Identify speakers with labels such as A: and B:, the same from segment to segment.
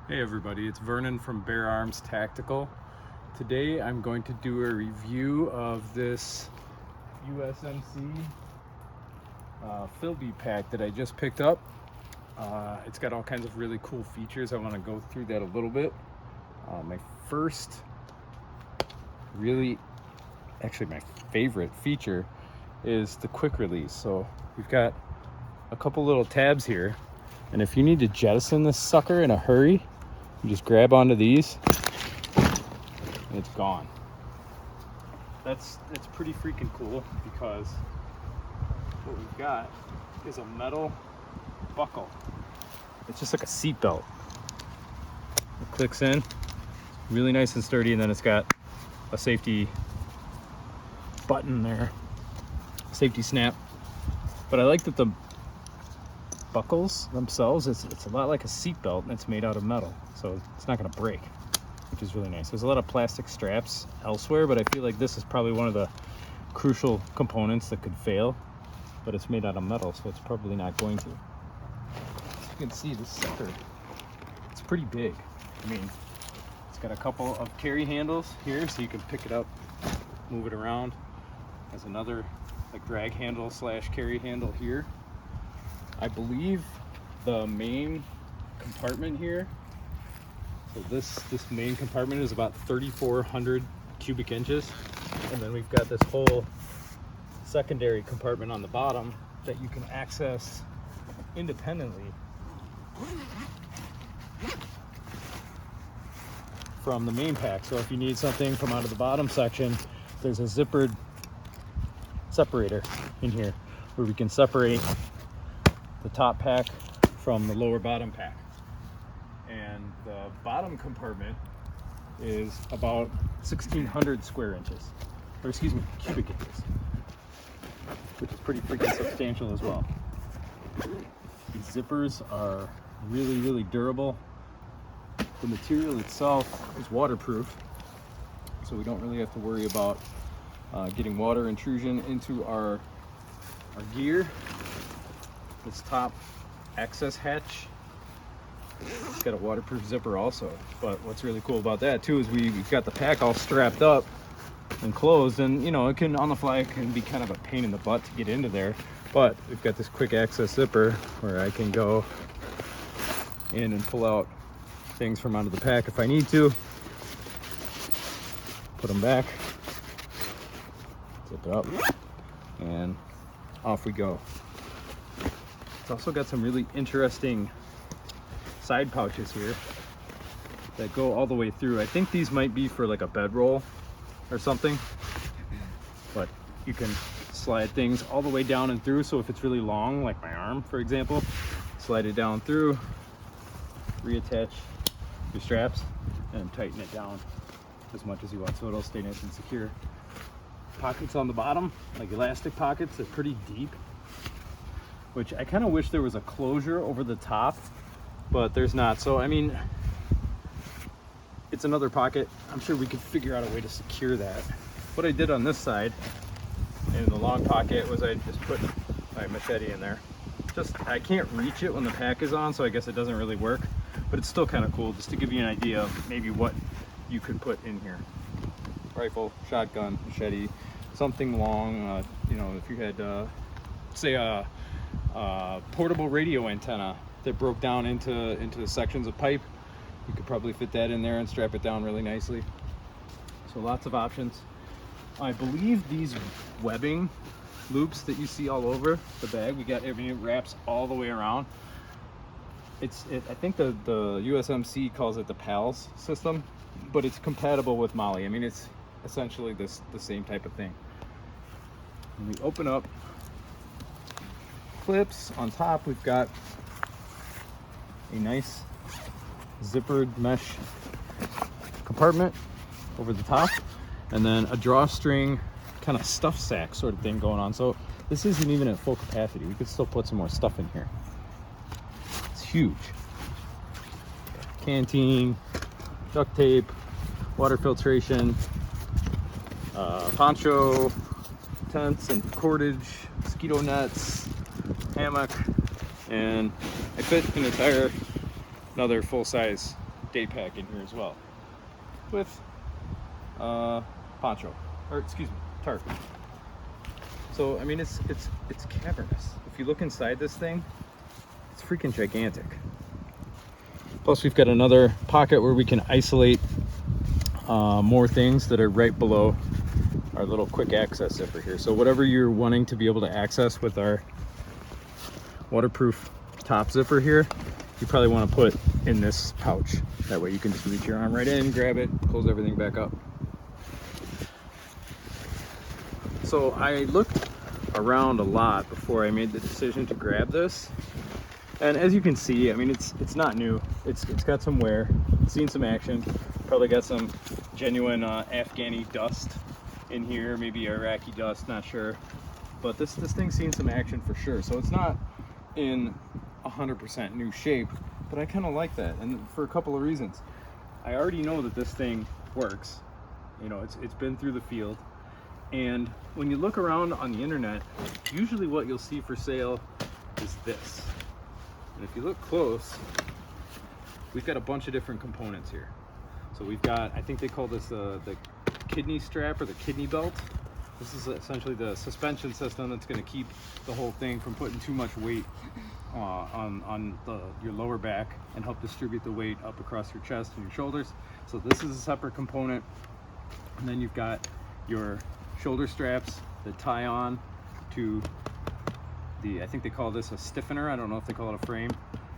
A: Hey everybody, it's Vernon from Bear Arms Tactical. Today I'm going to do a review of this USMC FILBE pack that I just picked up. It's got all kinds of really cool features. I want to go through that a little bit. My favorite feature is the quick release. So we've got a couple little tabs here, and if you need to jettison this sucker in a hurry, you just grab onto these and it's gone. That's pretty freaking cool, because what we've got is a metal buckle. It's just like a seat belt. It clicks in, really nice and sturdy, and then it's got a safety button there, safety snap. But I like that the buckles themselves, it's a lot like a seat belt, and it's made out of metal, so it's not going to break, which is really nice. There's a lot of plastic straps elsewhere, but I feel like this is probably one of the crucial components that could fail, but it's made out of metal, so it's probably not going to. As you can see, this sucker, it's pretty big. I mean, it's got a couple of carry handles here, so you can pick it up, move it around. There's another like drag handle slash carry handle here. I believe the main compartment here, so this main compartment is about 3,400 cubic inches, and then we've got this whole secondary compartment on the bottom that you can access independently from the main pack. So if you need something from out of the bottom section, there's a zippered separator in here where we can separate the top pack from the lower bottom pack. And the bottom compartment is about 1,600 square inches, or excuse me, cubic inches, which is pretty freaking substantial as well. These zippers are really durable. The material itself is waterproof, so we don't really have to worry about getting water intrusion into our gear. This top access hatch, it's got a waterproof zipper also. But what's really cool about that too is we've got the pack all strapped up and closed, and you know, it can, on the fly, it can be kind of a pain in the butt to get into there, but we've got this quick access zipper where I can go in and pull out things from out of the pack if I need to, put them back, zip it up, and off we go. It's also got some really interesting side pouches here that go all the way through. I think these might be for like a bedroll or something, but you can slide things all the way down and through. So if it's really long, like my arm, for example, slide it down through, reattach your straps, and tighten it down as much as you want so it'll stay nice and secure. Pockets on the bottom, like elastic pockets, they're pretty deep, which I kind of wish there was a closure over the top, but there's not. So I mean, it's another pocket. I'm sure we could figure out a way to secure that. What I did on this side in the long pocket was I just put my machete in there. I can't reach it when the pack is on, so I guess it doesn't really work, but it's still kind of cool just to give you an idea of maybe what you could put in here. Rifle, shotgun, machete, something long. You know, if you had say a portable radio antenna that broke down into sections of pipe, you could probably fit that in there and strap it down really nicely. So lots of options. I believe these webbing loops that you see all over the bag, it wraps all the way around. I think the USMC calls it the PALS system, but it's compatible with MOLLE. I mean, it's essentially the same type of thing. When we open up clips on top, we've got a nice zippered mesh compartment over the top, and then a drawstring kind of stuff sack sort of thing going on. So this isn't even at full capacity. We could still put some more stuff in here. It's huge. Canteen, duct tape, water filtration, poncho, tents and cordage, mosquito nets, hammock, and I fit an entire another full-size day pack in here as well, with poncho, or excuse me, tarp. So I mean, it's cavernous. If you look inside this thing, it's freaking gigantic. Plus we've got another pocket where we can isolate more things that are right below our little quick access zipper here. So whatever you're wanting to be able to access with our waterproof top zipper here, you probably want to put in this pouch. That way you can just reach your arm right in, grab it, close everything back up. So I looked around a lot before I made the decision to grab this. And as you can see, I mean, it's not new. It's got some wear, it's seen some action, probably got some genuine Afghani dust in here, maybe Iraqi dust, not sure. But this thing's seen some action for sure. So it's not in 100% new shape, but I kind of like that, and for a couple of reasons. I already know that this thing works. You know, it's been through the field. And when you look around on the internet, usually what you'll see for sale is this. And if you look close, we've got a bunch of different components here. So we've got, I think they call this the kidney strap or the kidney belt. This is essentially the suspension system that's going to keep the whole thing from putting too much weight on your lower back and help distribute the weight up across your chest and your shoulders. So this is a separate component. And then you've got your shoulder straps that tie on to the, I think they call this a stiffener. I don't know if they call it a frame,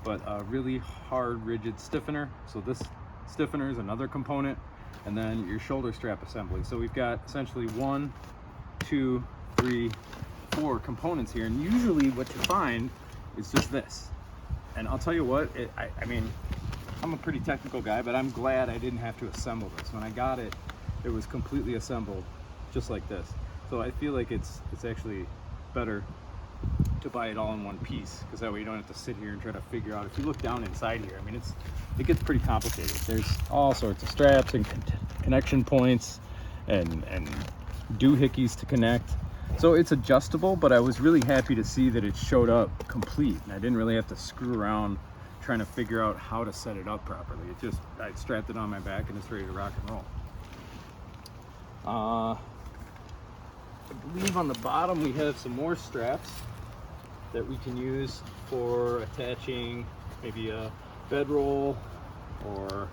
A: but a really hard, rigid stiffener. So this stiffener is another component. And then your shoulder strap assembly. So we've got essentially 1, 2, 3, 4 components here. And usually what you find is just this. And I'll tell you what, I mean, I'm a pretty technical guy, but I'm glad I didn't have to assemble this. When I got it, it was completely assembled just like this. So I feel like it's actually better to buy it all in one piece, because that way you don't have to sit here and try to figure out. If you look down inside here, I mean, it gets pretty complicated. There's all sorts of straps and connection points and doohickeys to connect. So it's adjustable, but I was really happy to see that it showed up complete, and I didn't really have to screw around trying to figure out how to set it up properly. I strapped it on my back and it's ready to rock and roll. I believe on the bottom we have some more straps that we can use for attaching maybe a bedroll or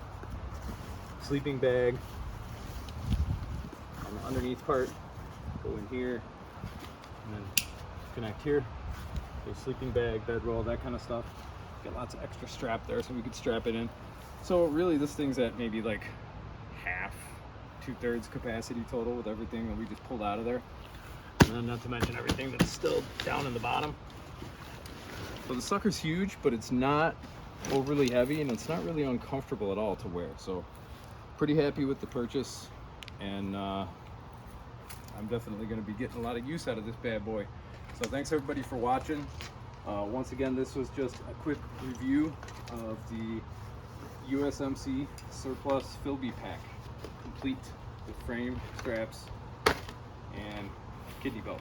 A: sleeping bag. On the underneath part, go in here and then connect here. A sleeping bag, bedroll, that kind of stuff. Got lots of extra strap there, so we could strap it in. So really this thing's at maybe like half, 2/3 capacity total with everything that we just pulled out of there. And then not to mention everything that's still down in the bottom. So the sucker's huge, but it's not overly heavy and it's not really uncomfortable at all to wear. So pretty happy with the purchase, and I'm definitely going to be getting a lot of use out of this bad boy. So thanks everybody for watching. Once again, this was just a quick review of the USMC Surplus FILBE pack, complete with frame, straps, and kidney belt.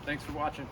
A: Thanks for watching.